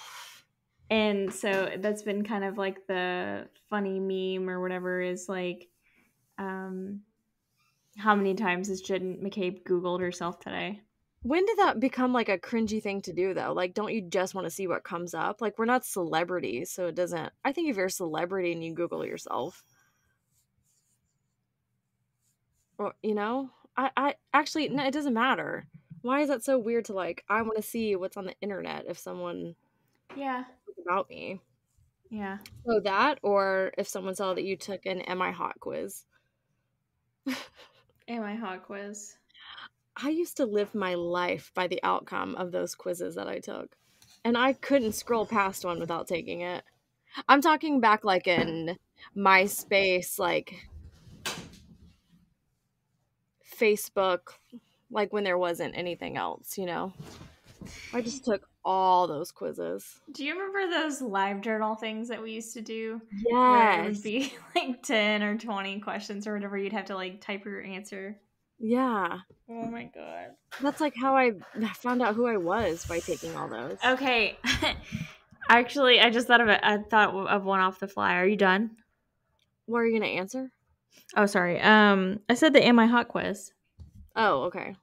And so that's been kind of like the funny meme or whatever, is like, how many times has Jen McCabe Googled herself today? When did that become like a cringy thing to do, though? Like, don't you just want to see what comes up? Like, we're not celebrities, so it doesn't. I think if you're a celebrity and you Google yourself, or you know, I actually, no, it doesn't matter. Why is that so weird to like? I want to see what's on the internet if someone, about me. Yeah. So that, or if someone saw that you took an Am I Hot quiz. Am I Hot quiz? I used to live my life by the outcome of those quizzes that I took. And I couldn't scroll past one without taking it. I'm talking back like in MySpace, like Facebook, like when there wasn't anything else, you know? I just took all those quizzes. Do you remember those live journal things that we used to do? Yes. Where it would be like 10 or 20 questions or whatever. You'd have to like type your answer. Yeah. Oh my God. That's like how I found out who I was, by taking all those. Okay. Actually, I just thought of it. I thought of one off the fly. Are you done? What are you going to answer? Oh, sorry. I said the Am I Hot quiz. Oh, okay.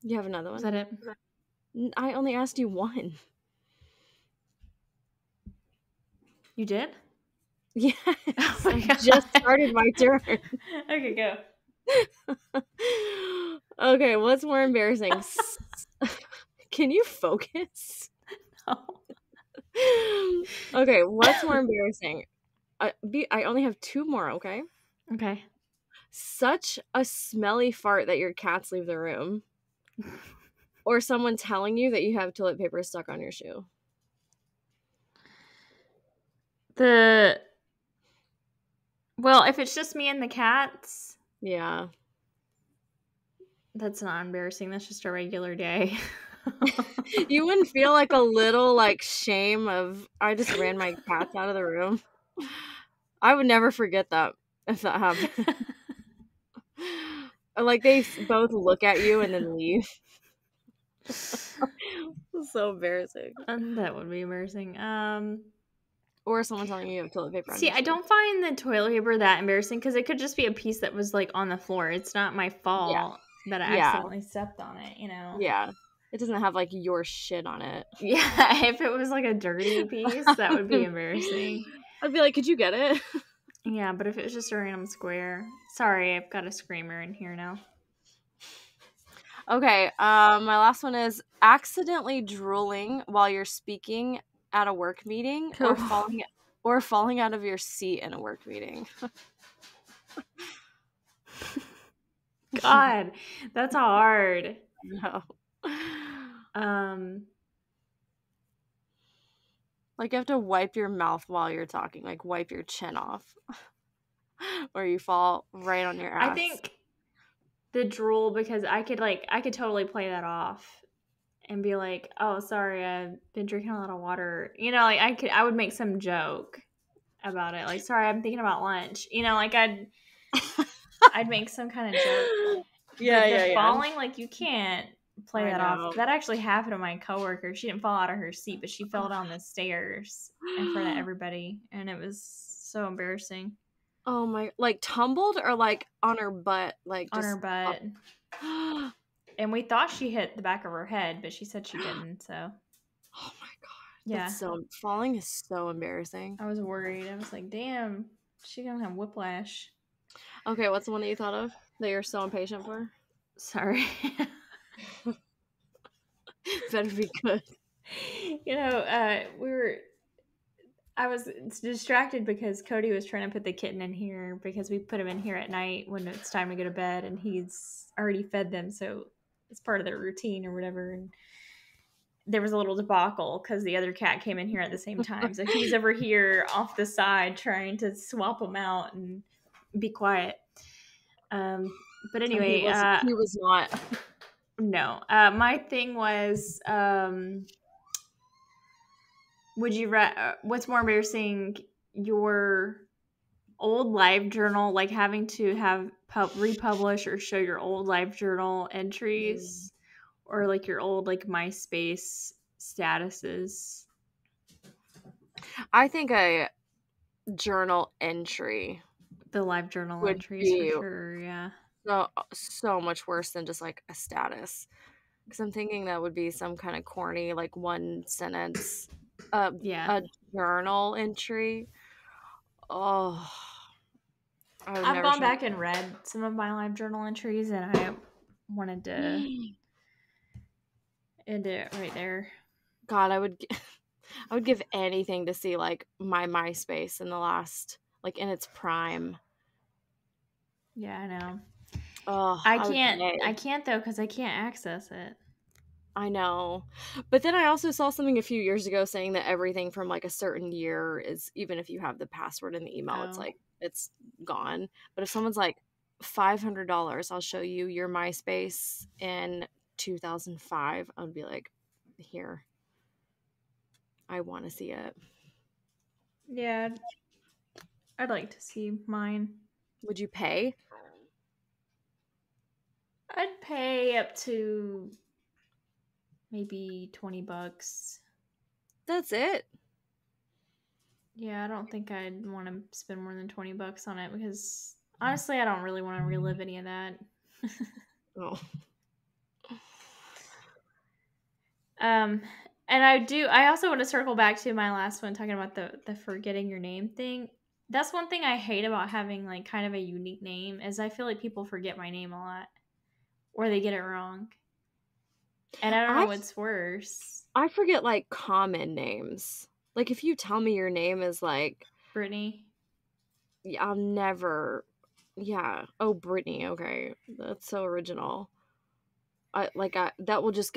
You have another one? Is that it? I only asked you one. You did? Yes. Oh I just started my turn. Okay, go. Okay, what's more embarrassing? Can you focus? No. Okay, what's more embarrassing? I only have two more, okay? Okay. Such a smelly fart that your cats leave the room. Or someone telling you that you have toilet paper stuck on your shoe. Well, if it's just me and the cats, yeah, that's not embarrassing. That's just a regular day. You wouldn't feel like a little like shame of I just ran my cats out of the room. I would never forget that if that happened. Like they both look at you and then leave. So embarrassing. That would be embarrassing. Or someone telling you have toilet paper on See, your I shoe. don't find the toilet paper that embarrassing because it could just be a piece that was like on the floor. It's not my fault that I accidentally stepped on it, you know? Yeah. It doesn't have like your shit on it. Yeah, if it was like a dirty piece, that would be embarrassing. I'd be like, could you get it? Yeah, but if it was just a random square. Sorry, I've got a screamer in here now. Okay, my last one is accidentally drooling while you're speaking at a work meeting or falling out of your seat in a work meeting. God, that's hard. No. Like you have to wipe your mouth while you're talking, like wipe your chin off. Or you fall right on your ass. I think the drool, because I could totally play that off and be like, oh, sorry, I've been drinking a lot of water. You know, like I would make some joke about it. Like, sorry, I'm thinking about lunch. You know, like I'd make some kind of joke. Yeah, Falling, like you can't. play I that know. off. That actually happened to my coworker. She didn't fall out of her seat, but she fell down the stairs in front of everybody, and it was so embarrassing. Oh my! Like tumbled or like on her butt, like on just her butt. And we thought she hit the back of her head, but she said she didn't. So, oh my god, yeah, that's falling is so embarrassing. I was worried. I was like, damn, she gonna have whiplash. Okay, what's the one that you thought of that you're so impatient for? Sorry. Better be good. You know, I was distracted because Cody was trying to put the kitten in here because we put him in here at night when it's time to go to bed, and he's already fed them, so it's part of their routine or whatever. And there was a little debacle because the other cat came in here at the same time, so he's over here off the side trying to swap them out and be quiet. But anyway, he was not. No, my thing was, would you what's more embarrassing, your old live journal, like having to have republish or show your old live journal entries, or like your old like MySpace statuses? I think a journal entry, the live journal would entries be for sure. Yeah, so much worse than just like a status, because I'm thinking that would be some kind of corny like one sentence yeah. a journal entry. Oh, I've gone back and read some of my live journal entries, and I wanted to end it right there. God, I would give anything to see like my MySpace in the last, like in its prime. Yeah, I know. Oh, I can't though, because I can't access it. I know. But then I also saw something a few years ago saying that everything from like a certain year is, even if you have the password in the email, it's like, it's gone. But if someone's like, $500, I'll show you your MySpace in 2005, I would be like, here. I want to see it. Yeah, I'd like to see mine. Would you pay? I'd pay up to maybe $20. That's it? Yeah, I don't think I'd want to spend more than $20 on it, because honestly, I don't really want to relive any of that. Oh. And I also want to circle back to my last one, talking about the forgetting your name thing. That's one thing I hate about having like kind of a unique name, is I feel like people forget my name a lot, or they get it wrong. And I don't know what's worse. I forget like common names. Like if you tell me your name is like Brittany. Yeah, I'll never. Yeah. Oh, Brittany. Okay, that's so original. That will just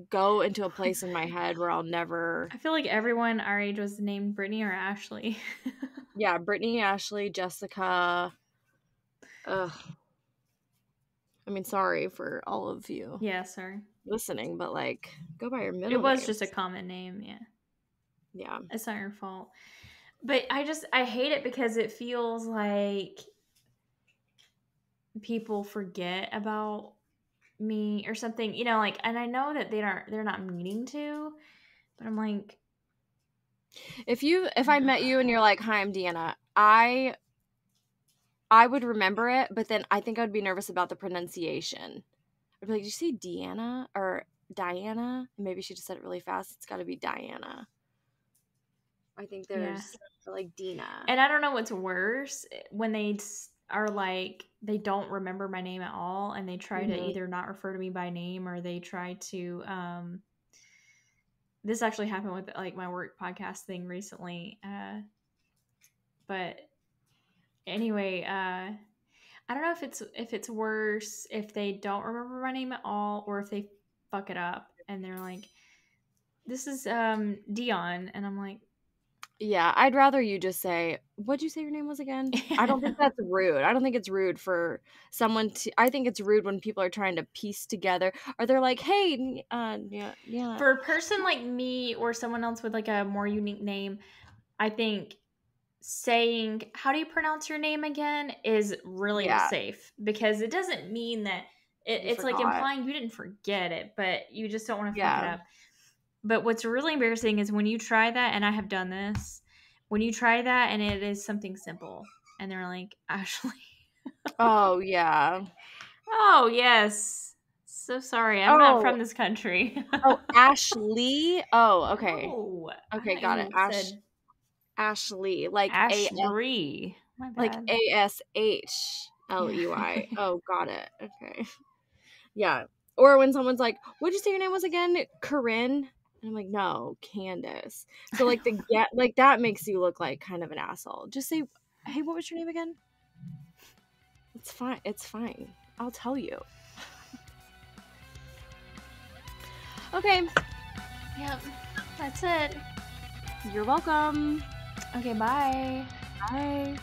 go into a place in my head where I'll never. I feel like everyone our age was named Brittany or Ashley. Yeah, Brittany, Ashley, Jessica. Ugh. I mean, sorry for all of you. Yeah, sorry. Listening, but like, go by your middle. It was just a common name. Yeah. Yeah. It's not your fault. But I hate it because it feels like people forget about me or something, you know, like, and I know that they're not meaning to, but I'm like, if I met you and you're like, "Hi, I'm Deanna," I would remember it, but then I think I would be nervous about the pronunciation. I'd be like, "Did you say Deanna or Diana?" And maybe she just said it really fast. It's got to be Diana. I think there's like Dina. And I don't know what's worse, when they are like, they don't remember my name at all, and they try to either not refer to me by name, or they try to this actually happened with like my work podcast thing recently, but anyway, I don't know if it's worse if they don't remember my name at all, or if they fuck it up and they're like, "This is Dion," and I'm like, yeah, I'd rather you just say, "What'd you say your name was again?" I don't think that's rude. I don't think it's rude for someone to. I think it's rude when people are trying to piece together, or they're like, "Hey, yeah." For a person like me or someone else with like a more unique name, I think saying, "How do you pronounce your name again?" is really safe, because it doesn't mean that it's like forgot. implying you didn't forget it, but you just don't want to fuck it Yeah. up. But what's really embarrassing is when you try that, and I have done this, when you try that and it is something simple, and they're like, Ashley, Oh, yeah. oh, yes. So sorry. I'm not from this country. Oh, Ashley? Oh, okay. No, Okay, I got it. said Ashley. Like Ashbury. My bad. like ASHLEY. Oh, got it. Okay. Yeah. Or when someone's like, what'd you say your name was again? Corinne? And I'm like, no, Candice. So like like that makes you look like kind of an asshole. Just say, hey, what was your name again? It's fine. It's fine. I'll tell you. Okay. Yep. That's it. You're welcome. Okay, bye. Bye.